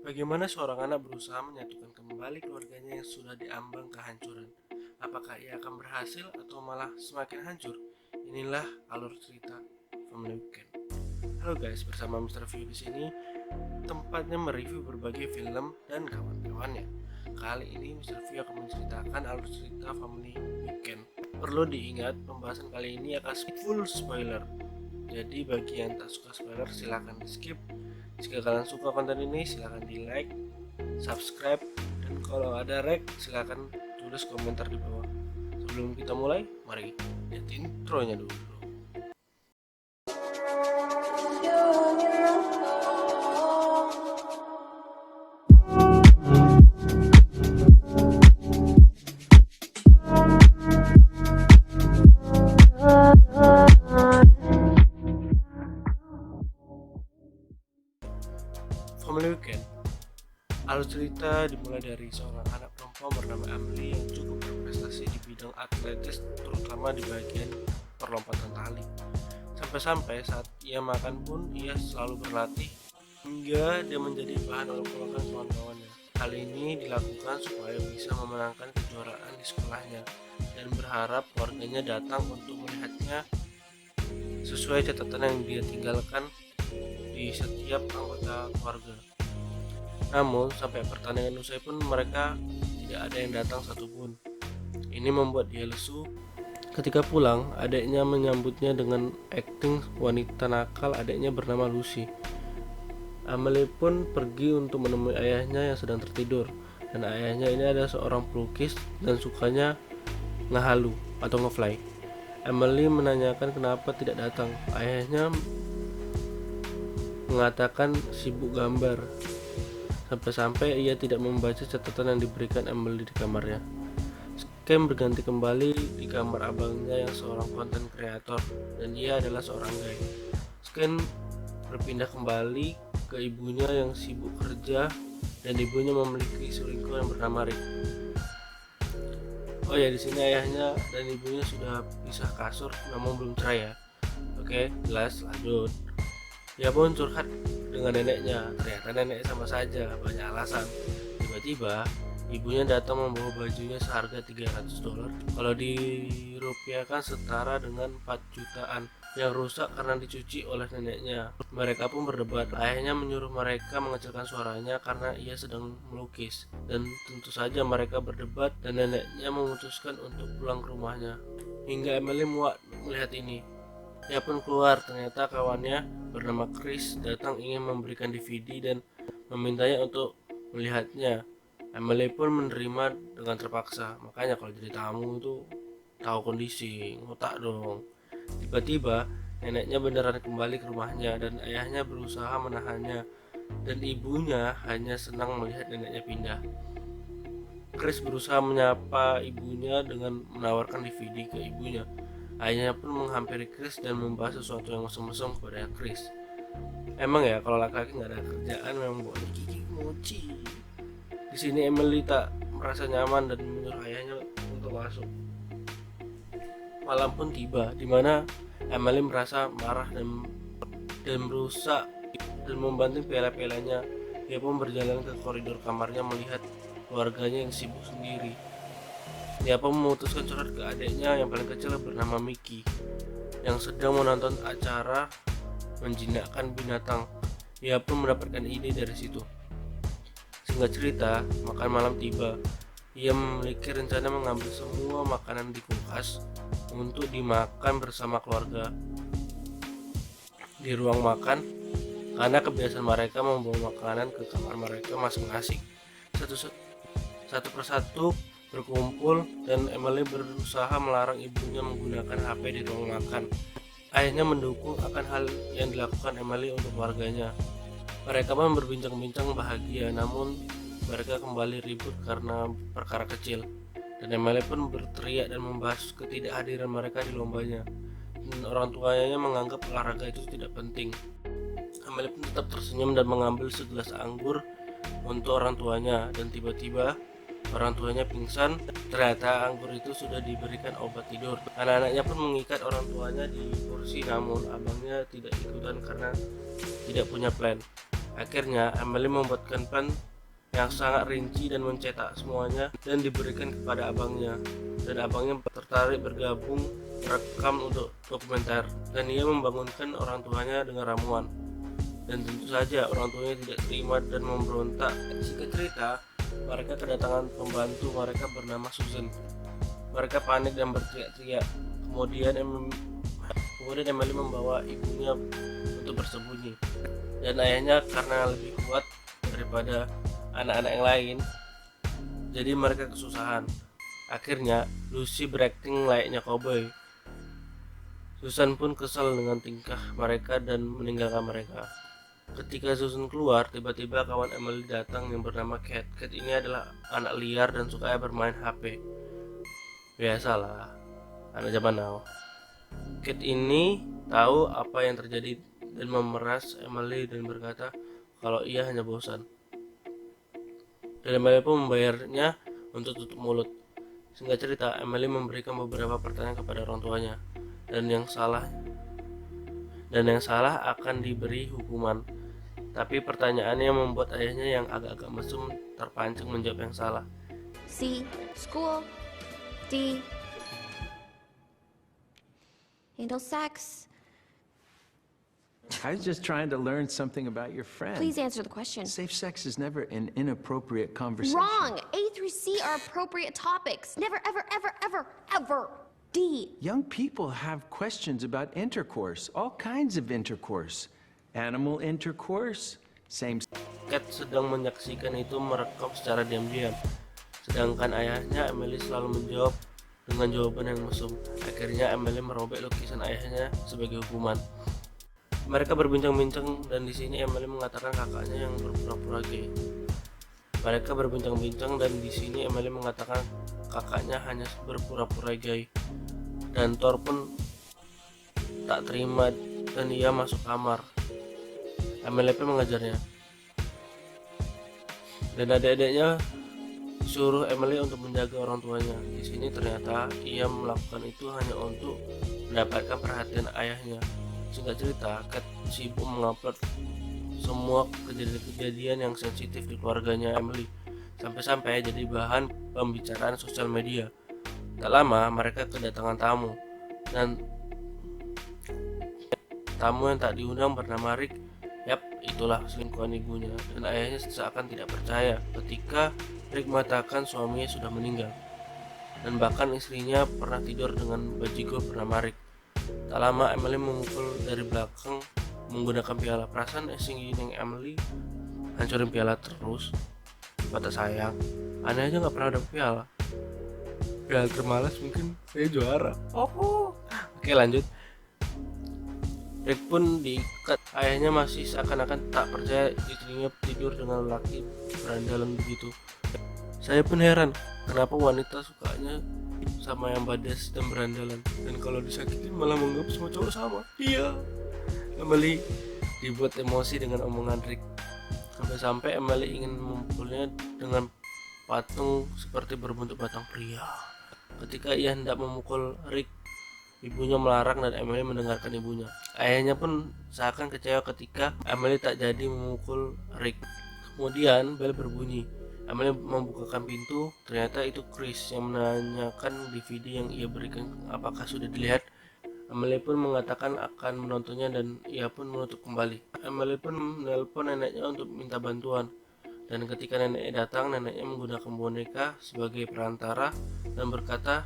Bagaimana seorang anak berusaha menyatukan kembali keluarganya yang sudah diambang kehancuran? Apakah ia akan berhasil atau malah semakin hancur? Inilah alur cerita Family Weekend. Halo guys, bersama Mr. View di sini, tempatnya mereview berbagai film dan kawan-kawannya. Kali ini Mr. View akan menceritakan alur cerita Family Weekend. Perlu diingat, pembahasan kali ini akan full spoiler. Jadi bagi yang tak suka spoiler silahkan di skip. Jika kalian suka konten ini silahkan di like, subscribe, dan kalau ada silahkan tulis komentar di bawah. Sebelum kita mulai, mari lihat intronya dulu. Family Weekend. Alur cerita dimulai dari seorang anak perempuan bernama Emily yang cukup berprestasi di bidang atletis, terutama di bagian perlompatan tali. Sampai-sampai saat ia makan pun ia selalu berlatih hingga dia menjadi bahan olok-olokan kawan-kawannya. Hal ini dilakukan supaya bisa memenangkan kejuaraan di sekolahnya dan berharap keluarganya datang untuk melihatnya sesuai catatan yang dia tinggalkan di setiap anggota keluarga. Namun sampai pertandingan usai pun mereka tidak ada yang datang satupun. Ini membuat dia lesu. Ketika pulang, adiknya menyambutnya dengan akting wanita nakal. Adiknya bernama Lucy. Amelie pun pergi untuk menemui ayahnya yang sedang tertidur. Dan ayahnya ini adalah seorang pelukis dan sukanya ngehalu atau ngefly. Emily menanyakan kenapa tidak datang. Ayahnya mengatakan sibuk gambar. Sampai-sampai ia tidak membaca catatan yang diberikan Emily di kamarnya. Cam berganti kembali di kamar abangnya yang seorang konten kreator dan ia adalah seorang gay. Scan berpindah kembali ke ibunya yang sibuk kerja dan ibunya memiliki selingkuh yang bernama Rick. Oh ya, di sini ayahnya dan ibunya sudah pisah kasur namun belum cerai ya. Oke, jelas, lanjut. Dia pun curhat dengan neneknya. Ternyata nenek sama saja, banyak alasan. Tiba-tiba ibunya datang membawa bajunya seharga $300. Kalau dirupiahkan setara dengan 4 jutaan yang rusak karena dicuci oleh neneknya. Mereka pun berdebat. Ayahnya menyuruh mereka mengecilkan suaranya karena ia sedang melukis. Dan tentu saja mereka berdebat dan neneknya memutuskan untuk pulang ke rumahnya. Hingga Emily muak melihat ini. Ia pun keluar, ternyata kawannya bernama Chris datang ingin memberikan DVD dan memintanya untuk melihatnya. Emily pun menerima dengan terpaksa. Makanya kalau jadi tamu itu tahu kondisi, ngotak dong. Tiba-tiba neneknya beneran kembali ke rumahnya dan ayahnya berusaha menahannya dan ibunya hanya senang melihat neneknya pindah. Chris berusaha menyapa ibunya dengan menawarkan DVD ke ibunya. Ayahnya pun menghampiri Chris dan membahas sesuatu yang mesum-mesum kepada Chris. Emang ya kalau laki-laki nggak ada kerjaan memang buat gigi mochi. Di sini Emily tak merasa nyaman dan menyuruh ayahnya untuk masuk. Malam pun tiba, di mana Emily merasa marah dan berusaha dan membanting piala-pialanya. Dia pun berjalan ke koridor kamarnya melihat keluarganya yang sibuk sendiri. Dia pun memutuskan curhat ke adiknya yang paling kecil bernama Mickey yang sedang menonton acara menjinakkan binatang. Dia pun mendapatkan ide dari situ. Singkat cerita, makan malam tiba. Ia memiliki rencana mengambil semua makanan di kulkas untuk dimakan bersama keluarga di ruang makan karena kebiasaan mereka membawa makanan ke kamar mereka masing-masing. Satu persatu berkumpul dan Emily berusaha melarang ibunya menggunakan HP di ruang makan. Ayahnya mendukung akan hal yang dilakukan Emily untuk keluarganya. Mereka pun berbincang-bincang bahagia, namun mereka kembali ribut karena perkara kecil. Dan Emily pun berteriak dan membahas ketidakhadiran mereka di lombanya. Dan orang tuanya menganggap olahraga itu tidak penting. Emily pun tetap tersenyum dan mengambil segelas anggur untuk orang tuanya dan tiba-tiba orang tuanya pingsan. Ternyata anggur itu sudah diberikan obat tidur. Anak-anaknya pun mengikat orang tuanya di kursi, namun abangnya tidak ikutan karena tidak punya plan. Akhirnya Emily membuatkan plan yang sangat rinci dan mencetak semuanya dan diberikan kepada abangnya, dan abangnya tertarik bergabung merekam untuk dokumenter, dan ia membangunkan orang tuanya dengan ramuan. Dan tentu saja orang tuanya tidak terima dan memberontak. Singkat cerita, mereka kedatangan pembantu mereka bernama Susan. Mereka panik dan berteriak-teriak. Kemudian Emily membawa ibunya untuk bersembunyi, dan ayahnya karena lebih kuat daripada anak-anak yang lain, jadi mereka kesusahan. Akhirnya Lucy berakting layaknya cowboy. Susan pun kesal dengan tingkah mereka dan meninggalkan mereka. Ketika Susan keluar, tiba-tiba kawan Emily datang yang bernama Cat. Cat ini adalah anak liar dan suka bermain HP. Biasalah, anak zaman now. Cat ini tahu apa yang terjadi dan memeras Emily dan berkata kalau ia hanya bosan. Dan Emily pun membayarnya untuk tutup mulut. Singkat cerita, Emily memberikan beberapa pertanyaan kepada orang tuanya, dan yang salah akan diberi hukuman. Tapi pertanyaannya membuat ayahnya yang agak-agak mesum terpancing menjawab yang salah. C. School. D. Anal sex. I was just trying to learn something about your friend. Please answer the question. Safe sex is never an inappropriate conversation. Wrong! A through C are appropriate topics. Never, ever, ever, ever, ever. D. Young people have questions about intercourse, all kinds of intercourse. Animal intercourse, same. Cat sedang menyaksikan itu merekam secara diam-diam, sedangkan ayahnya Emily selalu menjawab dengan jawaban yang mesum. Akhirnya Emily merobek lukisan ayahnya sebagai hukuman. Mereka berbincang-bincang dan di sini Emily mengatakan kakaknya yang berpura-pura gay. Mereka berbincang-bincang dan di sini Emily mengatakan kakaknya hanya berpura-pura gay. Dan Thor pun tak terima dan ia masuk kamar. Emily pun mengajarnya. Dan adik-adiknya suruh Emily untuk menjaga orang tuanya. Di sini ternyata ia melakukan itu hanya untuk mendapatkan perhatian ayahnya. Singkat cerita, Cat sibuk mengupload semua kejadian-kejadian yang sensitif di keluarganya Emily, sampai-sampai jadi bahan pembicaraan sosial media. Tak lama mereka kedatangan tamu, dan tamu yang tak diundang bernama Rick. Yap, itulah selingkuhan ibunya, dan ayahnya seakan tidak percaya ketika Rick mengatakan suaminya sudah meninggal, dan bahkan istrinya pernah tidur dengan bajingan bernama Rick. Tak lama Emily memukul dari belakang menggunakan piala. Perasaan yang Emily hancurin piala terus. Kata sayang, aneh aja nggak pernah dapet piala. Piala termalas mungkin saya juara. Oke, lanjut. Rick pun diikat. Ayahnya masih seakan-akan tak percaya istrinya tidur dengan lelaki berandalan begitu. Saya pun heran, kenapa wanita sukanya sama yang badas dan berandalan, dan kalau disakitin malah menganggap semua cowok sama. Iya. Emily dibuat emosi dengan omongan Rick, sampai-sampai Emily ingin memukulnya dengan patung seperti berbentuk batang pria. Ketika ia hendak memukul Rick, ibunya melarang dan Emily mendengarkan ibunya. Ayahnya pun seakan kecewa ketika Emily tak jadi memukul Rick. Kemudian bel berbunyi. Emily membukakan pintu, ternyata itu Chris yang menanyakan DVD yang ia berikan apakah sudah dilihat. Emily pun mengatakan akan menontonnya dan ia pun menutup kembali. Emily pun menelpon neneknya untuk minta bantuan, dan ketika neneknya datang, neneknya menggunakan boneka sebagai perantara dan berkata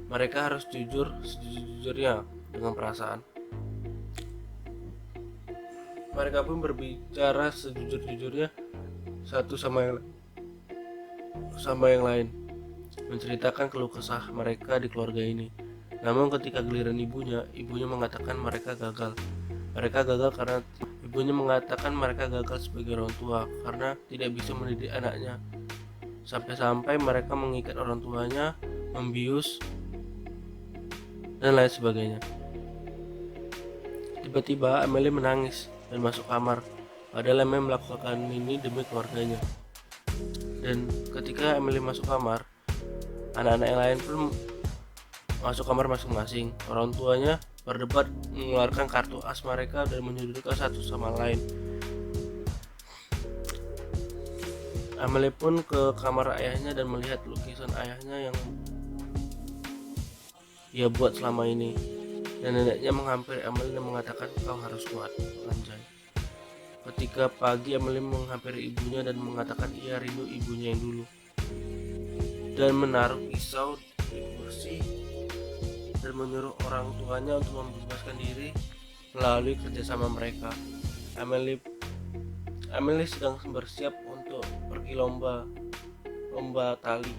mereka harus jujur sejujurnya dengan perasaan. Mereka pun berbicara sejujur-jujurnya satu sama yang lain, menceritakan keluh kesah mereka di keluarga ini. Namun ketika giliran ibunya mengatakan mereka gagal. Mereka gagal karena ibunya mengatakan mereka gagal sebagai orang tua karena tidak bisa mendidik anaknya. Sampai-sampai mereka mengikat orang tuanya, membius, dan lain sebagainya. Tiba-tiba Emily menangis dan masuk kamar. Padahal Emily melakukan ini demi keluarganya. Dan ketika Emily masuk kamar, anak-anak yang lain pun masuk kamar masing-masing. Orang tuanya berdebat mengeluarkan kartu as mereka dan menyudutkan satu sama lain. Emily pun ke kamar ayahnya dan melihat lukisan ayahnya yang ia buat selama ini. Dan neneknya menghampiri Emily dan mengatakan, "Kau harus kuat." Anjay. Ketika pagi, Emily menghampiri ibunya dan mengatakan ia rindu ibunya yang dulu, dan menaruh pisau di kursi dan menyuruh orang tuanya untuk membebaskan diri melalui kerjasama mereka. Emily sedang bersiap untuk pergi lomba tali.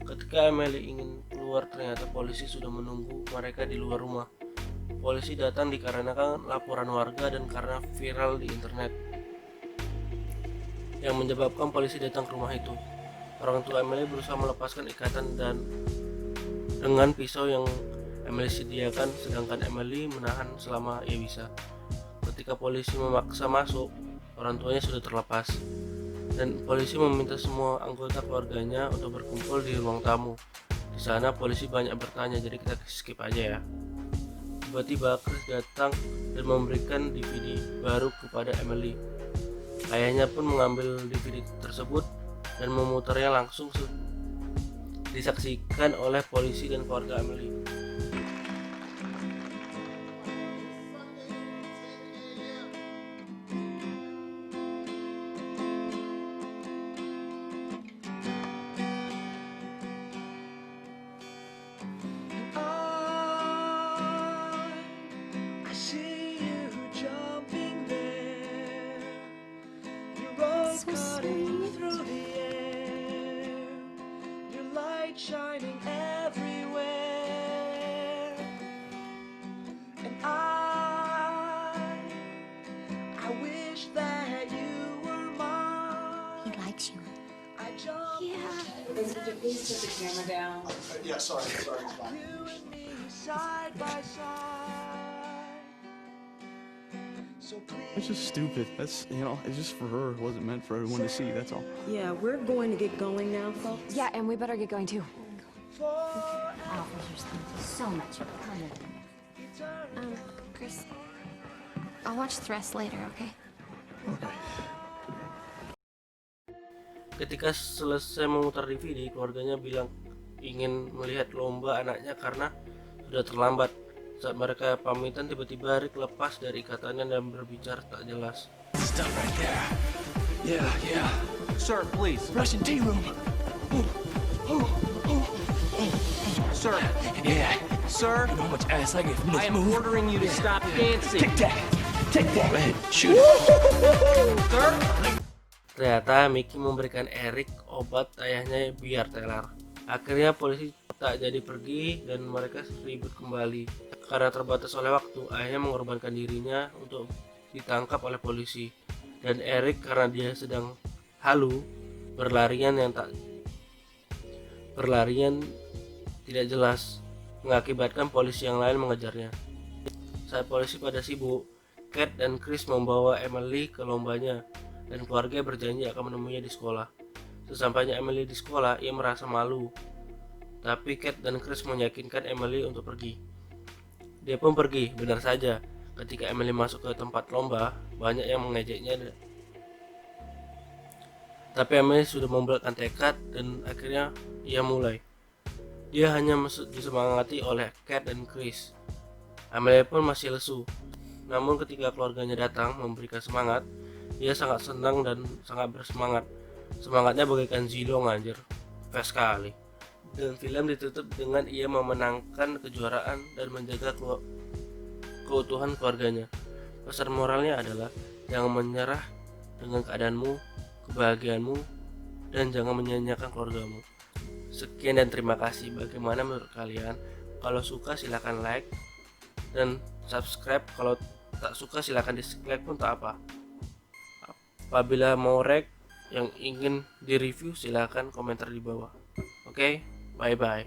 Ketika Emily ingin keluar, ternyata polisi sudah menunggu mereka di luar rumah. Polisi datang dikarenakan laporan warga dan karena viral di internet, yang menyebabkan polisi datang ke rumah itu. Orang tua Emily berusaha melepaskan ikatan dan dengan pisau yang Emily sediakan, sedangkan Emily menahan selama ia bisa. Ketika polisi memaksa masuk, orang tuanya sudah terlepas, dan polisi meminta semua anggota keluarganya untuk berkumpul di ruang tamu. Di sana polisi banyak bertanya, jadi kita skip aja ya. Tiba-tiba Chris datang dan memberikan DVD baru kepada Emily. Ayahnya pun mengambil DVD tersebut dan memutarnya langsung disaksikan oleh polisi dan keluarga Emily. I see you jumping there. Your robe So cutting sweet. through the air. Your light shining everywhere. And I wish that you were mine. He likes you. I jump Yeah. Please put the camera down. Yeah, sorry, it's fine. you and me side by side. So please. It's just stupid. That's, it's just for her. It wasn't meant for everyone to see, that's all. Yeah, we're going to get going now, folks. Yeah, and we better get going too. Officers, thank you so much. Chris, I'll watch the rest later, okay? Ketika selesai memutar DVD, keluarganya bilang ingin melihat lomba anaknya karena sudah terlambat. Saat mereka pamitan, tiba-tiba Rick lepas dari ikatannya dan berbicara tak jelas. Stuff right there. Yeah. Sir, please. Russian tea room. Sir. Yeah. Sir. You know how much ass I get from this I am move? ordering you to stop dancing. Take that. Go ahead, shoot it. Sir. Ternyata Mickey memberikan Eric obat ayahnya biar teler. Akhirnya polisi tak jadi pergi dan mereka ribut kembali. Karena terbatas oleh waktu, ayahnya mengorbankan dirinya untuk ditangkap oleh polisi. Dan Eric karena dia sedang halu, berlarian tidak jelas, mengakibatkan polisi yang lain mengejarnya. Saat polisi pada sibuk, Kate dan Chris membawa Emily ke lombanya, dan keluarga berjanji akan menemuinya di sekolah. Sesampainya Emily di sekolah, ia merasa malu. Tapi Kate dan Chris meyakinkan Emily untuk pergi. Dia pun pergi, benar saja. Ketika Emily masuk ke tempat lomba, banyak yang mengejeknya. Tapi Emily sudah membulatkan tekad dan akhirnya ia mulai. Dia hanya disemangati oleh Kate dan Chris. Emily pun masih lesu. Namun ketika keluarganya datang memberikan semangat, dia sangat senang dan sangat bersemangat. Semangatnya bagaikan Zilong anjir. Fast sekali. Dan film ditutup dengan ia memenangkan kejuaraan dan menjaga keutuhan keluarganya. Pesan moralnya adalah jangan menyerah dengan keadaanmu, kebahagiaanmu, dan jangan menyia-nyiakan keluargamu. Sekian dan terima kasih. Bagaimana menurut kalian? Kalau suka silahkan like dan subscribe. Kalau tak suka silahkan dislike pun tak apa. Apabila mau rek yang ingin direview silahkan komentar di bawah. Oke, bye bye.